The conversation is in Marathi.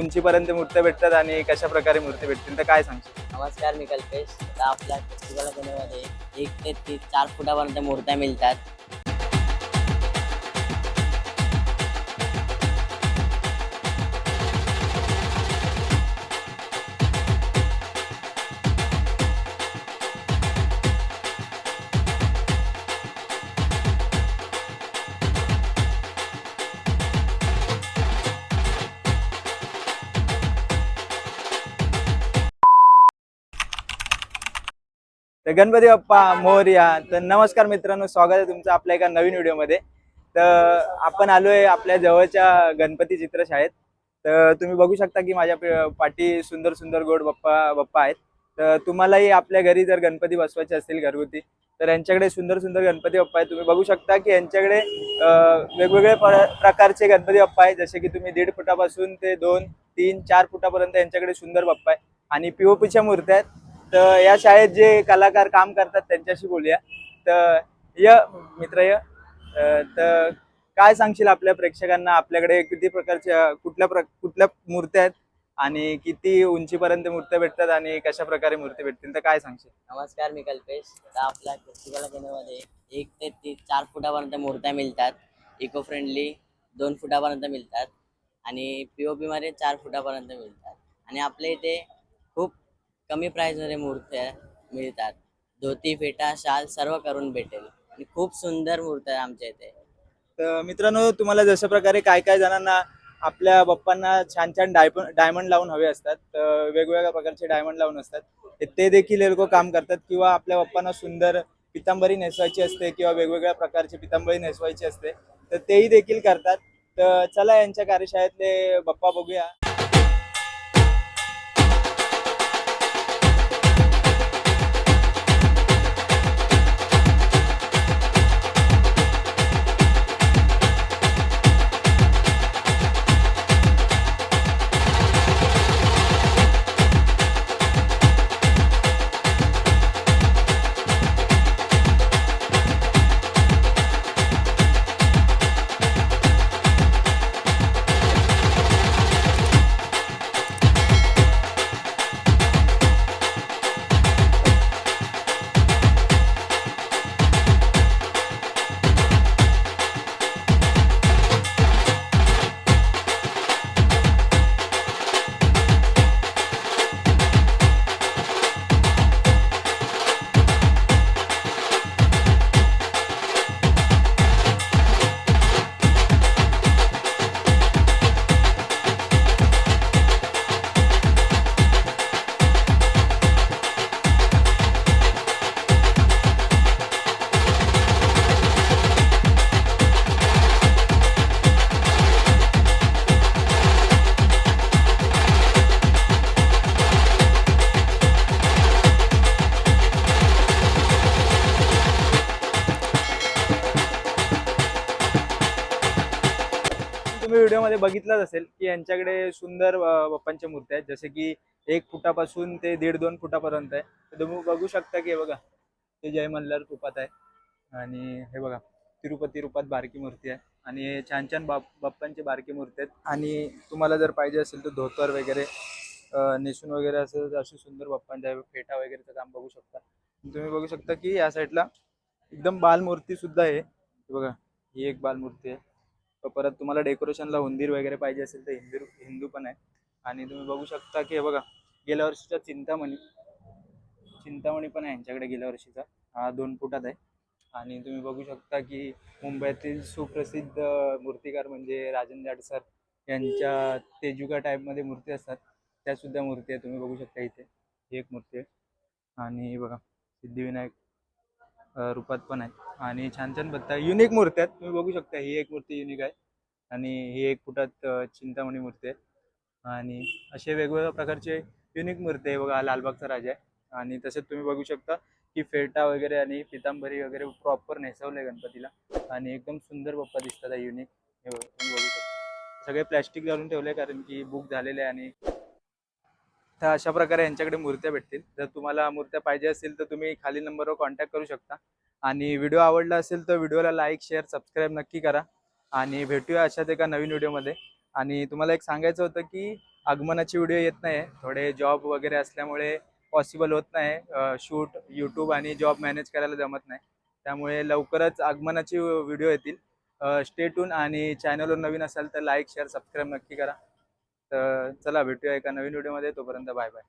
उंचीपर्यंत मूर्त्या भेटतात आणि कशा प्रकारे मूर्ती भेटतील तर काय सांगशील? नमस्कार, मी कल्पेश. आता आपल्या फेस्टिवल पुण्यामध्ये 1 ते 4 फुटापर्यंत मूर्त्या मिळतात. तर गणपती बाप्पा मोरया. तर नमस्कार मित्रांनो, स्वागत आहे तुमचं आपल्या एका नवीन व्हिडिओमध्ये. तर आपण आलोय आपल्या जवळच्या गणपती चित्रशाळेत. तर तुम्ही बघू शकता की माझ्या पाठी सुंदर सुंदर गोड बाप्पा बाप्पा आहेत. तर तुम्हालाही आपल्या घरी जर गणपती बसवायचे असतील घरगुती, तर यांच्याकडे सुंदर सुंदर गणपती बाप्पा आहेत. तुम्ही बघू शकता की यांच्याकडे वेगवेगळे प्रकारचे गणपती बाप्पा आहेत. जसे की तुम्ही 1.5 फुटापासून ते 2, 3, 4 फुटापर्यंत यांच्याकडे सुंदर बाप्पा आहे आणि पीओपीच्या मूर्त्या आहेत. तर या शाळेत जे कलाकार काम करतात त्यांच्याशी बोलूया. तर मित्र तर काय सांगशील आपल्या प्रेक्षकांना, आपल्याकडे किती प्रकारच्या कुठल्या मूर्त्या आहेत आणि किती उंचीपर्यंत मूर्त्या भेटतात आणि कशा प्रकारे मूर्ती भेटतील तर काय सांगशील? नमस्कार, मी कल्पेश. आता आपल्या फेस्टिवल पुण्यामध्ये 1 ते 4 फुटापर्यंत मूर्त्या मिळतात. इको फ्रेंडली 2 फुटापर्यंत मिळतात आणि POPमध्ये 4 फुटापर्यंत मिळतात. आणि आपल्या इथे खूप कमी प्राईजमध्ये मूर्त्या मिळतात. धोती, फेटा, शाल सर्व करून भेटेल आणि खूप सुंदर मूर्त्या आहे आमच्या इथे. तर मित्रांनो, तुम्हाला जशा प्रकारे काय काय जणांना आपल्या बाप्पांना छान छान डायमंड लावून हवे असतात, तर वेगवेगळ्या प्रकारचे डायमंड लावून असतात, ते देखील हे लोक काम करतात. किंवा आपल्या बाप्पांना सुंदर पितांबरी नेसवायची असते किंवा वेगवेगळ्या प्रकारची पितांबरी नेसवायची असते, तर तेही देखील करतात. तर चला यांच्या कार्यशाळेतले बाप्पा बघूया. तुम्ही व्हिडिओमध्ये बघितलंच असेल की यांच्याकडे सुंदर बाप्पांच्या मूर्त्या आहेत. जसे की 1 फुटापासून ते 1.5-2 फुटापर्यंत आहे. तर तुम्ही बघू शकता की हे बघा, ते जय मल्हार रूपात आहे आणि हे बघा तिरुपती रूपात बारकी मूर्ती आहे आणि हे छान छान बाप्पांची बारकी मूर्ती आहेत. आणि तुम्हाला जर पाहिजे असेल तर धोतर वगैरे नेसून वगैरे असेल तर अशी सुंदर बाप्पांच्या फेटा वगैरेचं काम बघू शकता. तुम्ही बघू शकता की या साईडला एकदम बालमूर्ती सुद्धा आहे. हे बघा, ही एक बालमूर्ती आहे. परत तुम्हाला डेकोरेशनला उंदीर वगैरे पाहिजे असेल तर हिंदू पण आहे. आणि तुम्ही बघू शकता की हे बघा, गेल्या वर्षीचा चिंतामणी पण आहे यांच्याकडे गेल्या वर्षीचा. हा 2 फुटात आहे. आणि तुम्ही बघू शकता की मुंबईतील सुप्रसिद्ध मूर्तिकार म्हणजे राजन जाड सर यांच्या तेजुका टाईपमध्ये मूर्ती असतात, त्या सुद्धा मूर्ती आहे. तुम्ही बघू शकता इथे ही एक मूर्ती आहे. आणि बघा सिद्धिविनायक रूपात पण आहे आणि छान छान बत्ता युनिक मूर्ती आहेत. तुम्ही बघू शकता ही एक मूर्ती युनिक आहे आणि ही 1 फुटात चिंतामणी मूर्ती आहे. आणि असे वेगवेगळ्या प्रकारचे युनिक मूर्ती आहे. बघा, लालबागचा राजा आहे. आणि तसेच तुम्ही बघू शकता की फेटा वगैरे आणि पितांबरी वगैरे प्रॉपर नेसवलंय गणपतीला आणि एकदम सुंदर बाप्पा दिसतात आहे युनिक. हे बघा, तुम्ही बघू शकता सगळे प्लॅस्टिक घालून ठेवले कारण की बुक झालेले आहे. आणि तर अशा प्रकारे यांच्याकडे मूर्त्या भेटतील. जर तुम्हाला मूर्त्या पाहिजे असतील तर तुम्ही खाली नंबरवर कॉन्टॅक्ट करू शकता. आणि व्हिडिओ आवडला असेल तर व्हिडिओला लाईक, शेअर, सबस्क्राईब नक्की करा. आणि भेटूया अशाच एका नवीन व्हिडिओमध्ये. आणि तुम्हाला एक सांगायचं होतं की आगमनाची व्हिडिओ येत नाही, थोडे जॉब वगैरे असल्यामुळे पॉसिबल होत नाही, शूट यूट्यूब आणि जॉब मॅनेज करायला जमत नाही. त्यामुळे लवकरच आगमनाची व्हिडिओ येतील. स्टे ट्यून आणि चॅनलवर नवीन असाल तर लाईक शेअर सबस्क्राईब नक्की करा. तर चला भेटूया एका नवीन व्हिडिओमध्ये, तोपर्यंत बाय बाय.